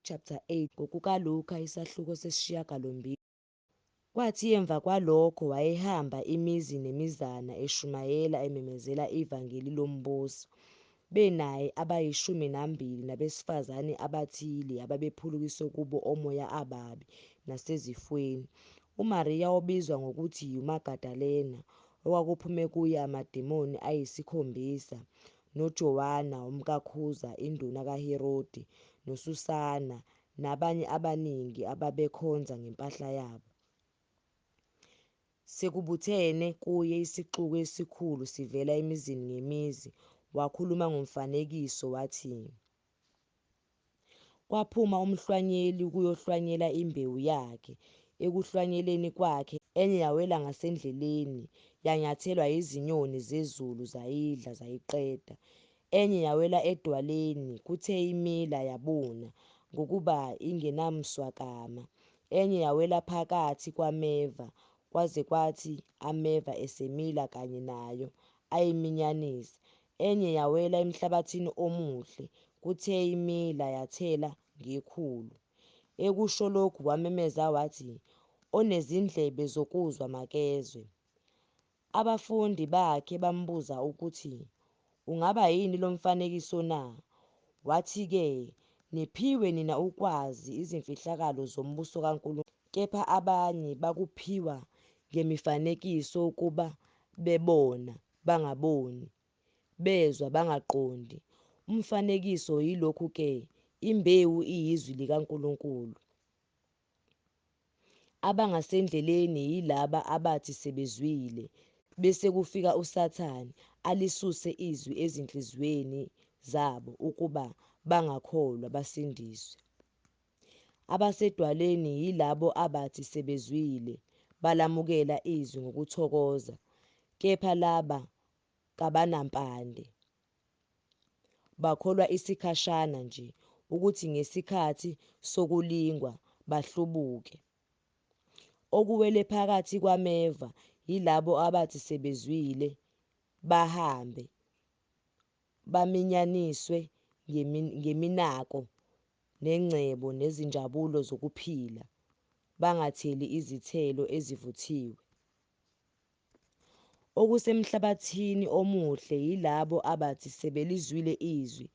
chapter 8 ngokukaLuka isahluko sesishiyagalombili. Kwathi emva kwalokho wayehamba imizi nemizana eshumayela ememezela ivangeli lombuso. Benaye abayi12 nabesifazane abathile ababephulukiswe kubo omoya ababi nasezifweni, uMariya obizwa ngokuthi uMagadalena, okwakuphume kuye amadimoni ayi7, noJowana umkakhuza induna kaHerodi, noSusana, nabanye abaningi ababekhonza ngempahla yabo. Sekubuthene kuye isixuku esikhulu sivela emizini ngemizi, wakhuluma ngomfanekiso wathi, "Kwaphuma umhlwanyeli ukuyohlwanyela imbewu yakhe. Ekuhlwanyeleni kwakhe enye yawela ngasendleleni, yanyathelwa izinyoni zezulu zayidla zayiqeda. Enye yawela edwaleni, kuthe imila yabuna ngokuba ingenamswakama. Enye yawela phakathi kwameva, kwaze kwathi ameva esemila kanye nayo ayiminyanisa. Enye yawela emhlabathini omuhle, kuthe imila yathela ngekhulu." Ekusho lokhu wamemeza wathi, "Onezindlebe zokuzwa makezwe." Abafundi bakhe bambuza ukuthi, "Ungaba yini lo mfanekiso na?" Wathi-ke, "Niphiwe nina ukwazi izimfihlakalo zombuso kaNkulunkulu, kepha abanye bakuphiwa ngemifanekiso ukuba bebona bangaboni, bezwa bangaqondi. Umfanekiso yilokhu-ke, imbewu iyizwi likaNkulunkulu. Abangasendleleni yilaba abathi sebezwile, bese kufika uSathane alisuse izwi ezinhliziyweni zabo ukuba bangakholwa basindiswe. Abasedwaleni yilabo abathi sebezwile, balamukela izwi ngokuthokoza, kepha laba kabanampande. Bakholwa isikhashana nje, ukuthi ngesikhathi sokulingwa bahlubuke. Okuwele phakathi kwameva yilabo abathi sebezwile, bahambe, baminyaniswe ngeminako nengcebo nezinjabulo zokuphila, bangatheli izithelo ezivuthiwe. Okusemhlabathini omuhle yilabo abathi sebelizwile izwi,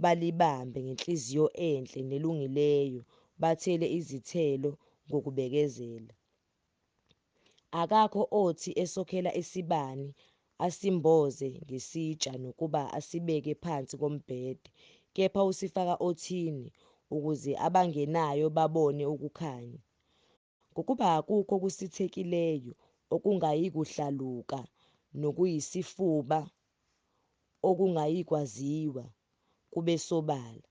balibambe ngenhliziyo enhle nelungileyo, bathele izithelo ngokubekezela. Akakho othi esokhela isibani asimboze ngesitsha nokuba asibeke phansi kombhede, kepha usifaka othini, ukuze abangenayo babone ukukhanya. Ngokuba akukho okusithekileyo okungayikuhlaluka, nokuyisifuba okungayikwaziwa kube sobala.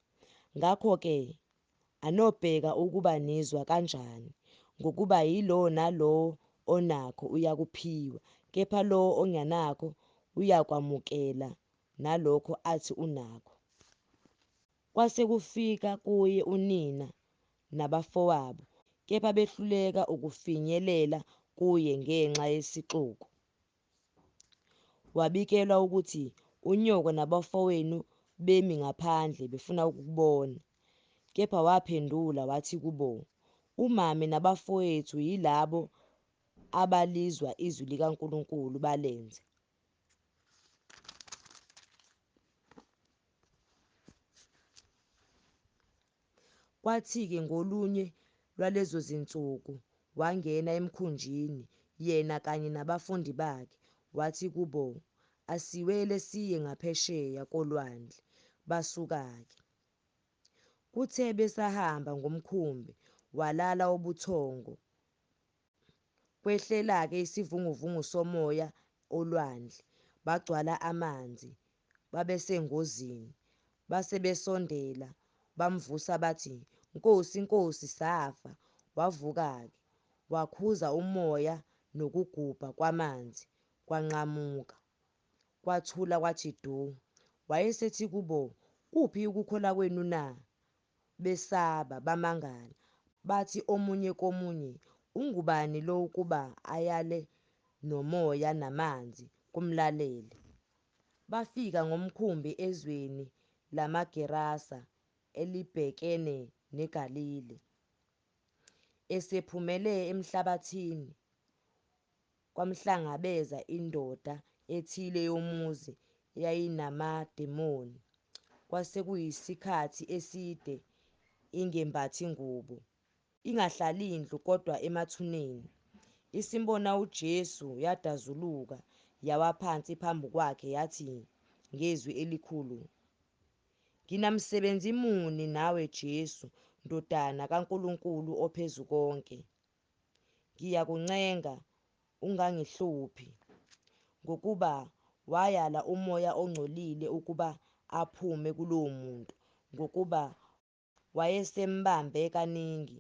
Ngakho-ke anobheka ukuba nizwa kanjani, ngokuba yilo nalowo onakho uyakuphiwa, kepha lowo ongenakho uyakwamukela nalokho athi unakho. Kwase kufika kuye unina nabafowabo, kepha behluleka ukufinyelela kuye ngenxa yesixuku. Wabikelwa ukuthi unyoko nabafowenu bemi ngaphandle befuna ukukubona. Kepha waphendula wathi kubo, "Umame nabafowethu yilabo abalizwa izwi likaNkulunkulu balenze." Kwathi-ke ngolunye lwalezo zinsuku wangena emkhunjini, yena kanye nabafundi bakhe, wathi kubo, "Asiwele siye ngaphesheya kolwandle." Basuka-ke. Kuthe besahamba ngomkhumbi, walala ubuthongo. Kwehlela-ke isivunguvungu somoya olwandle, bagcwala amanzi, babesengozini. Base besondela, bamvusa bathi, "Nkosi, Nkosi, safa." Wavuka-ke, wakhuza umoya nokugubha kwamanzi, kwanqamuka, kwathula kwathi du. Wayesethi kubo, "Kuphi ukukholwa kwenu na?" Besaba, bamangala, bathi omunye komunye, "Ungubani lo ukuba ayale nomoya namanzi kumlalele?" Bafika ngomkhumbi ezweni lamaGerasa, elibhekene neGalile. Esephumele emhlabathini, kwamhlangabeza indoda ethile yomuzi eyayinamadimoni. Kwasekuyisikhathi eside ingembathi ngubo, ingahlali ndlu kodwa emathuneni. Isimbona uJesu yadazuluka, yawa phansi phambi kwakhe yathi ngezwi elikhulu, "Nginamsebenzi muni nawe Jesu, Ndodana kaNkulunkulu ophezukonke? Ngiyakuncenga ungangihluphi." Ngokuba wayala umoya ongcolile ukuba aphume kulowo muntu, ngokuba wayesembambe kaningi,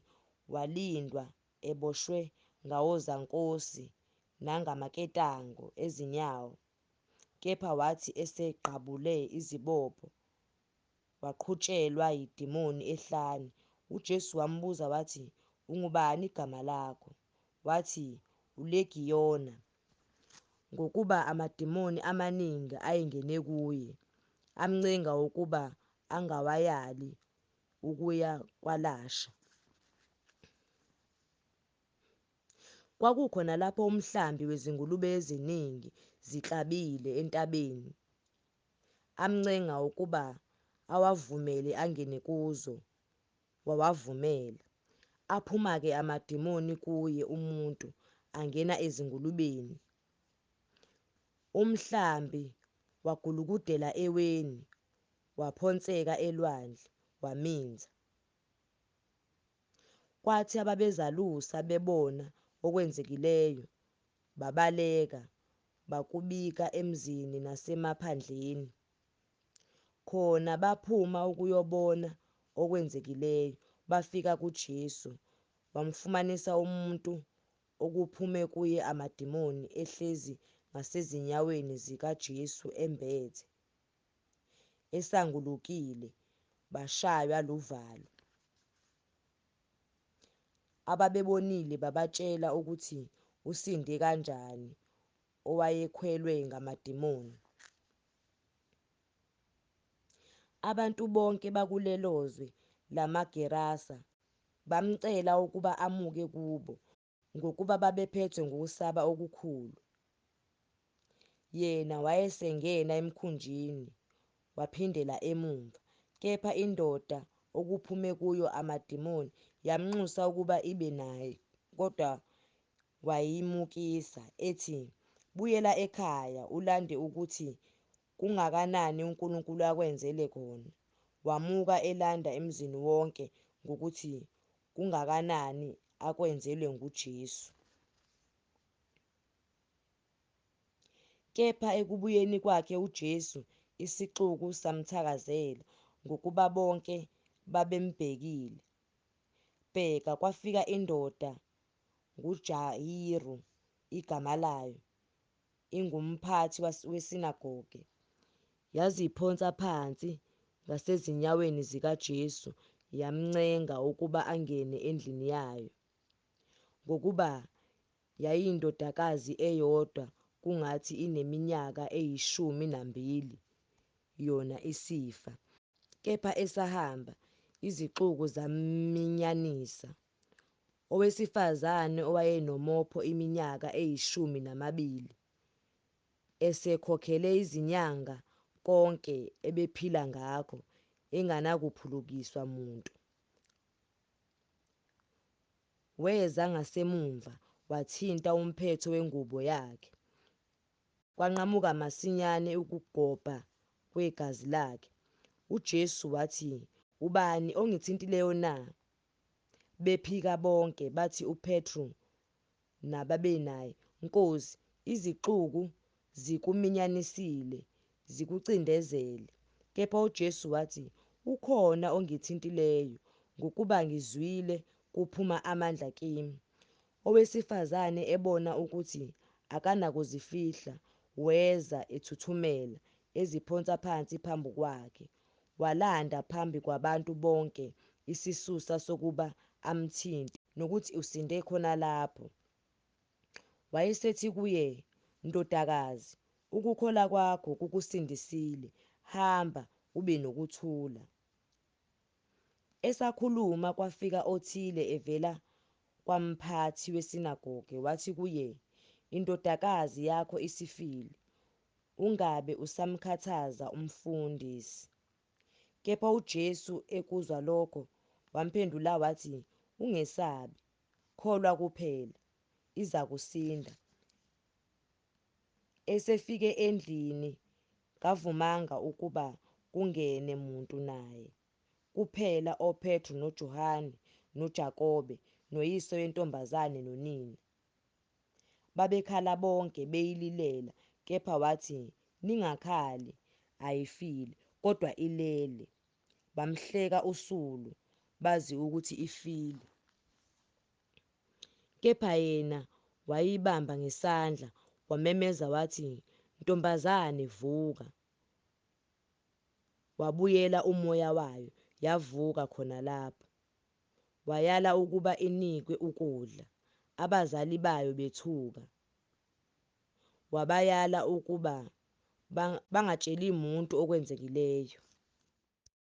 walindwa eboshwe ngawozankosi nangamaketanga ezinyawo. Kepha wathi eseqabule izibopho, waqhutshelwa yidimoni ehlane. UJesu wambuza wathi, "Ungubani igama lakho?" Wathi, "uLegiyona," ngokuba amadimoni amaningi ayengene kuye, amncenga ukuba angawayali ukuya kwalasha. Kwakukhona lapho umhlambi wezingulube eziningi ziklabile entabeni, amncenga ukuba awavumele angene kuzo. Wawavumela. Aphuma-ke amadimoni kuye umuntu, angena ezingulubeni. Umhlambi wagulukudela eweni, waphonseka elwandle, waminza. Kwathi ababezalusa bebona okwenzekileyo, babaleka, bakubika emzini nasemaphandleni. Khona baphuma ukuyobona okwenzekileyo, bafika kuJesu, bamfumanisa umuntu okuphume kuye amadimoni ehlezi ngasezinyaweni zikaJesu embethe, esangulukile, bashaywa luvalo. Ababebonile babatshela ukuthi usinde kanjani owayekhwelwe ngamadimoni. Abantu bonke bakulelozwe lamaGerasa bamcela ukuba amuke kubo, ngokuba babephethwe ngokusaba okukhulu. Yena wayesengena emkhunjini, waphindela emumva, kepha indoda okuphume kuyo amadimoni yamnxusa ukuba ibe naye, kodwa wayimukisa, ethi, "Buyela ekhaya ulande ukuthi kungakanani uNkulunkulu akwenzele khona." Wamuka elanda emzini wonke ngokuthi kungakanani akwenzelwe nguJesu. Kepha ekubuyeni kwakhe uJesu isixuku samthakazela, ngokuba bonke babembhekile. Bheka, kwafika indoda nguJayiru igama layo, ingumphathi wesinagoge, yaziphonsa phansi ngasezinyaweni zikaJesu, yamncenga ukuba angene endlini yayo, ngokuba yayiyindodakazi eyodwa kungathi ineminyaka 12 yona isifa. Kepha esahamba, izixuku zaminyanisa. Owesifazane owayenomopho iminyaka 12, esekhokhele izinyanga konke ebephila ngakho, enganakuphulukiswa muntu, weza ngasemuva, wathinta umphetho wengubo yakhe. Kwanqamuka masinyane ukugobha kwegazi lakhe. UJesu wathi, "Ubani ongithintileyo na?" Bephika bonke, bathi uPetru nababenaye, "Nkosi, izixuku zikuminyanisile, zikucindezele." Kepha uJesu wathi, "Ukhona ongithintileyo, ngokuba ngizwile kuphuma amandla kimi." Owesifazane ebona ukuthi akanakuzifihla, weza ethuthumela, eziphonsa phansi phambi kwakhe. Walanda phambi kwabantu bonke isisusa sokuba amthinte, nokuthi usinde khona lapho. Wayesethi kuye, "Ndodakazi, ukukholwa kwakho kukusindisile. Hamba, ube nokuthula." Esakhuluma kwafika othile evela kwamphathi wesinagoge wathi kuye, "Indodakazi yakho isifile, ungabe usamkhathaza umfundisi." Kepha uJesu ekuzwa lokho wamphendula wathi, "Ungesabi, kholwa kuphela, izakusinda." Esefike endlini kavumanga ukuba kungene muntu naye, kuphela oPetru noJohane noJakobe noyise wentombazane nonina. Babekhala bonke beyililela, kepha wathi, "Ningakhali, ayifile, kodwa ilele." Bamhleka usulu, bazi ukuthi ifile. Kepha yena wayibamba ngesandla, wamemeza wathi, "Ntombazane, vuka." Wabuyela umoya wayo, yavuka khona lapho. Wayala ukuba inikwe ukudla, abazali bayo bethuka. Wabayala ukuba bangatsheli muntu okwenzekileyo.